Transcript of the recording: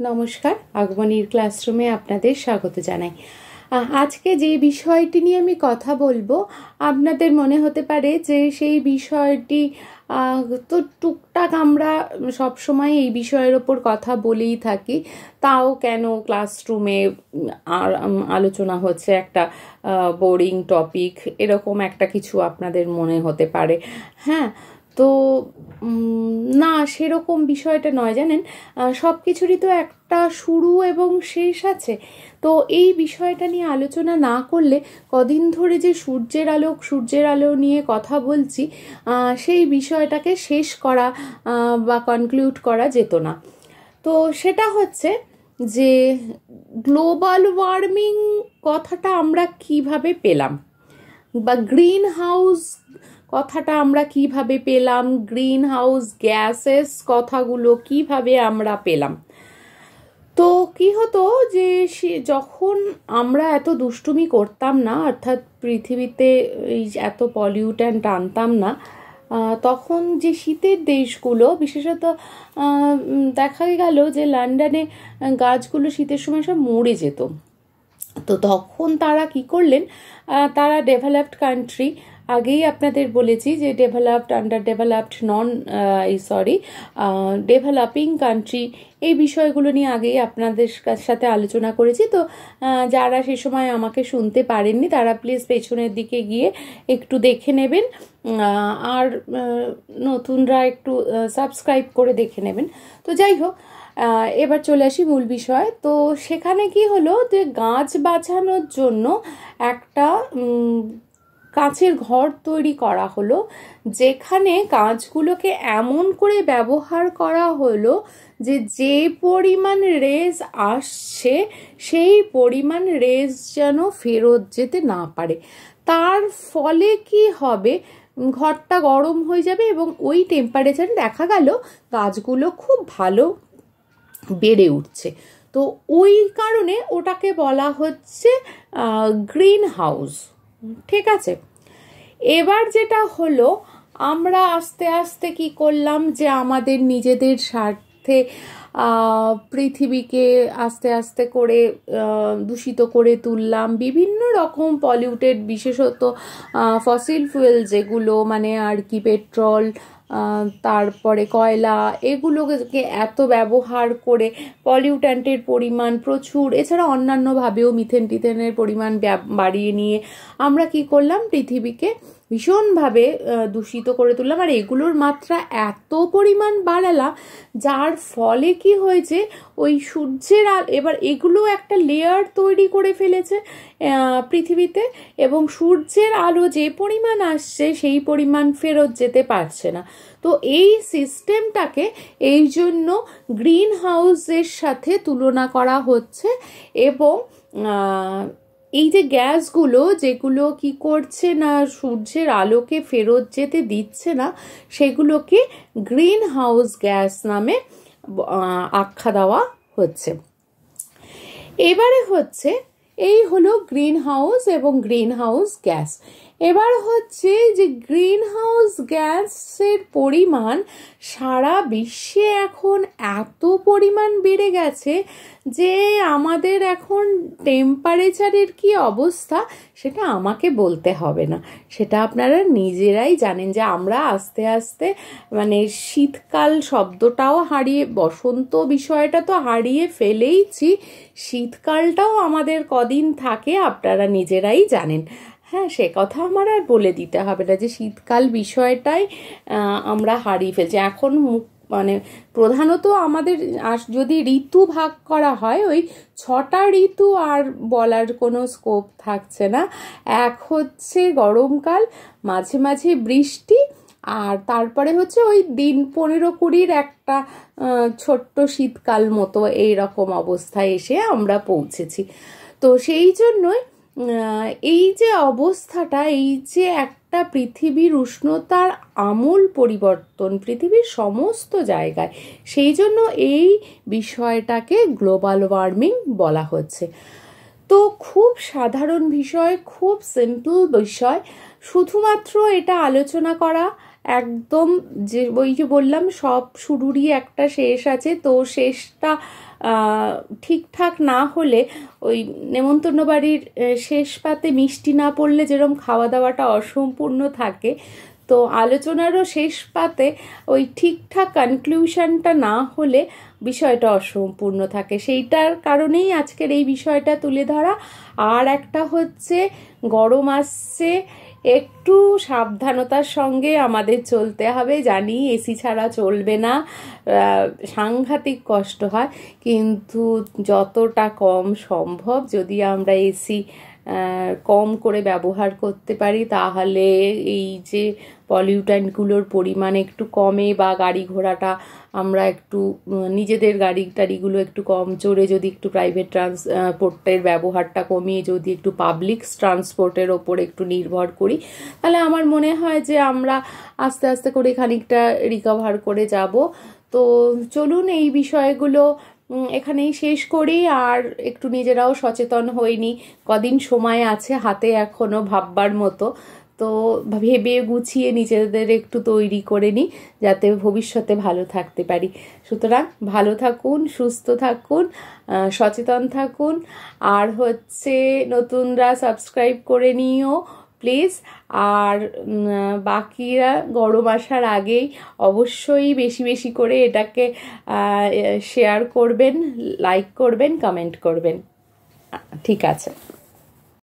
নমস্কার, আগমনীর ক্লাসরুমে আপনাদের স্বাগত জানাই। আজকে যে বিষয়টি নিয়ে আমি কথা বলবো, আপনাদের মনে হতে পারে যে সেই বিষয়টি তো টুকটাক আমরা সবসময় এই বিষয়ের ওপর কথা বলেই থাকি, তাও কেন ক্লাসরুমে আলোচনা হচ্ছে একটা বোরিং টপিক, এরকম একটা কিছু আপনাদের মনে হতে পারে। হ্যাঁ, তো না, সেরকম বিষয়টা নয়। জানেন, সব কিছুরই তো একটা শুরু এবং শেষ আছে। তো এই বিষয়টা নিয়ে আলোচনা না করলে, কদিন ধরে যে সূর্যের আলো নিয়ে কথা বলছি, সেই বিষয়টাকে শেষ করা বা কনক্লুড করা যেত না। তো সেটা হচ্ছে যে গ্লোবাল ওয়ার্মিং কথাটা আমরা কিভাবে পেলাম, বা গ্রিন হাউস কথাটা আমরা কিভাবে পেলাম, গ্রিন হাউস গ্যাসেস কথাগুলো কিভাবে আমরা পেলাম। তো কি হতো যে যখন আমরা এত দুষ্টুমি করতাম না, অর্থাৎ পৃথিবীতে এই এত পলিউট্যান্ট আনতাম না, তখন যে শীতের দেশগুলো, বিশেষত দেখা গেল যে লন্ডনে গাছগুলো শীতের সময় সব মরে যেত। তো তখন তারা কি করলেন, তারা ডেভেলপড কান্ট্রি, আগেই আপনাদের বলেছি যে developed, under developed, developing country, এই বিষয়গুলো নিয়ে আগেই আপনাদের সাথে আলোচনা করেছি। তো যারা সে সময় আমাকে শুনতে পারেননি তারা প্লিজ পেছনের দিকে গিয়ে একটু দেখে নেবেন, আর নতুনরা একটু সাবস্ক্রাইব করে দেখে নেবেন। তো যাই হোক, এবার চলে আসি মূল বিষয়। তো সেখানে কি হলো যে গাছ বাঁচানোর জন্য একটা কাঁচের ঘর তৈরি করা হলো, যেখানে কাঁচগুলোকে এমন করে ব্যবহার করা হলো যে পরিমাণ রেজ আসছে সেই পরিমাণ রেজ যেন ফেরত যেতে না পারে। তার ফলে কি হবে, ঘরটা গরম হয়ে যাবে এবং ওই টেম্পারেচারে দেখা গেল গাছগুলো খুব ভালো বেড়ে উঠছে। তো ওই কারণে ওটাকে বলা হচ্ছে গ্রিন হাউস। ঠিক আছে, এবার যেটা হলো, আমরা আস্তে আস্তে কি করলাম যে আমাদের নিজেদের স্বার্থে পৃথিবীকে আস্তে আস্তে করে দূষিত করে তুললাম। বিভিন্ন রকম পলিউটেড, বিশেষত ফসিল ফুয়েল যেগুলো, মানে আর কি পেট্রোল, তারপরে কয়লা, এগুলোকে এত ব্যবহার করে পলিউট্যান্টের পরিমাণ প্রচুর, এছাড়া অন্যান্যভাবেও মিথেনের পরিমাণ বাড়িয়ে নিয়ে আমরা কি করলাম, পৃথিবীকে ভীষণভাবে দূষিত করে তুললাম। আর এগুলোর মাত্রা এত পরিমাণ বাড়ালাম, যার ফলে কি হয়েছে, ওই সূর্যের এবার এগুলো একটা লেয়ার তৈরি করে ফেলেছে পৃথিবীতে, এবং সূর্যের আলো যে পরিমাণ আসছে সেই পরিমাণ ফেরত যেতে পারছে না। তো এই সিস্টেমটাকে এই জন্য গ্রিন হাউসের সাথে তুলনা করা হচ্ছে। এবং এই যে গ্যাসগুলো যেগুলো কি করছে না, সূর্যের আলোকে ফেরত যেতে দিচ্ছে না, সেগুলোকে গ্রিন হাউস গ্যাস নামে আখ্যা দেওয়া হচ্ছে। এবারে হচ্ছে, এই হলো গ্রিন হাউস এবং গ্রিন হাউস গ্যাস। এবার হচ্ছে যে গ্রিন হাউস গ্যাসের পরিমাণ সারা বিশ্বে এখন এত পরিমাণ বেড়ে গেছে যে আমাদের এখন টেম্পারেচারের কি অবস্থা সেটা আমাকে বলতে হবে না, সেটা আপনারা নিজেরাই জানেন যে আমরা আস্তে আস্তে, মানে শীতকাল শব্দটাও হারিয়ে, বসন্ত বিষয়টা তো হারিয়ে ফেলেইছি, শীতকালটাও আমাদের কদিন থাকে আপনারা নিজেরাই জানেন। হ্যাঁ, সে কথা আমার আর বলে দিতে হবে না যে শীতকাল বিষয়টাই আমরা হারিয়ে ফেলছি এখন। মানে প্রধানত আমাদের যদি ঋতু ভাগ করা হয়, ওই 6টা ঋতু আর বলার কোনো স্কোপ থাকছে না। এক হচ্ছে গরমকাল, মাঝে মাঝে বৃষ্টি, আর তারপরে হচ্ছে ওই দিন 15-20 একটা ছোট্ট শীতকাল মতো, এইরকম অবস্থায় এসে আমরা পৌঁছেছি। তো সেই জন্যই এই যে অবস্থাটা, এই যে একটা পৃথিবীর উষ্ণতার আমূল পরিবর্তন পৃথিবীর সমস্ত জায়গায়, সেই জন্য এই বিষয়টাকে গ্লোবাল ওয়ার্মিং বলা হচ্ছে। তো খুব সাধারণ বিষয়, খুব সিম্পল বিষয়, শুধুমাত্র এটা আলোচনা করা একদম, যে ওই যে বললাম সব শুরুরই একটা শেষ আছে, তো শেষটা ঠিকঠাক না হলে ওই নেমন্তন্ন বাড়ির শেষ পাতে মিষ্টি না পড়লে যেরকম খাওয়া দাওয়াটা অসম্পূর্ণ থাকে, তো আলোচনারও শেষ পাতে ওই ঠিকঠাক কনক্লুশনটা না হলে বিষয়টা অসম্পূর্ণ থাকে। সেইটার কারণেই আজকের এই বিষয়টা তুলে ধরা। আর একটা হচ্ছে, গরম আসছে, একটু সাবধানতার সঙ্গে আমাদের চলতে হবে। জানি এসি ছাড়া চলবে না, সাংঘাতিক কষ্ট হয়, কিন্তু যতটা কম সম্ভব যদি আমরা এসি কম করে ব্যবহার করতে পারি, তাহলে এই যে পলিউট্যান্টগুলোর পরিমাণ একটু কমে, বা গাড়ি ঘোড়াটা আমরা একটু নিজেদের গাড়ি টাড়িগুলো একটু কম চড়ে যদি একটু প্রাইভেট ট্রান্সপোর্টের ব্যবহারটা কমিয়ে যদি একটু পাবলিক ট্রান্সপোর্টের ওপর একটু নির্ভর করি, তাহলে আমার মনে হয় যে আমরা আস্তে আস্তে করে খানিকটা রিকভার করে যাব। তো চলুন এই বিষয়গুলো এখানেই শেষ করি, আর একটু নিজেরাও সচেতন হইনি, কদিন সময় আছে হাতে এখনো ভাববার মতো, তো ভেবে গুছিয়ে নিজেদের একটু তৈরি করে নিই যাতে ভবিষ্যতে ভালো থাকতে পারি। সুতরাং ভালো থাকুন, সুস্থ থাকুন, সচেতন থাকুন, আর হচ্ছে নতুনরা সাবস্ক্রাইব করে নিও প্লিজ। আর বাকিরা গরম আসার আগেই অবশ্যই বেশি বেশি করে এটাকে শেয়ার করবেন, লাইক করবেন, কমেন্ট করবেন। ঠিক আছে।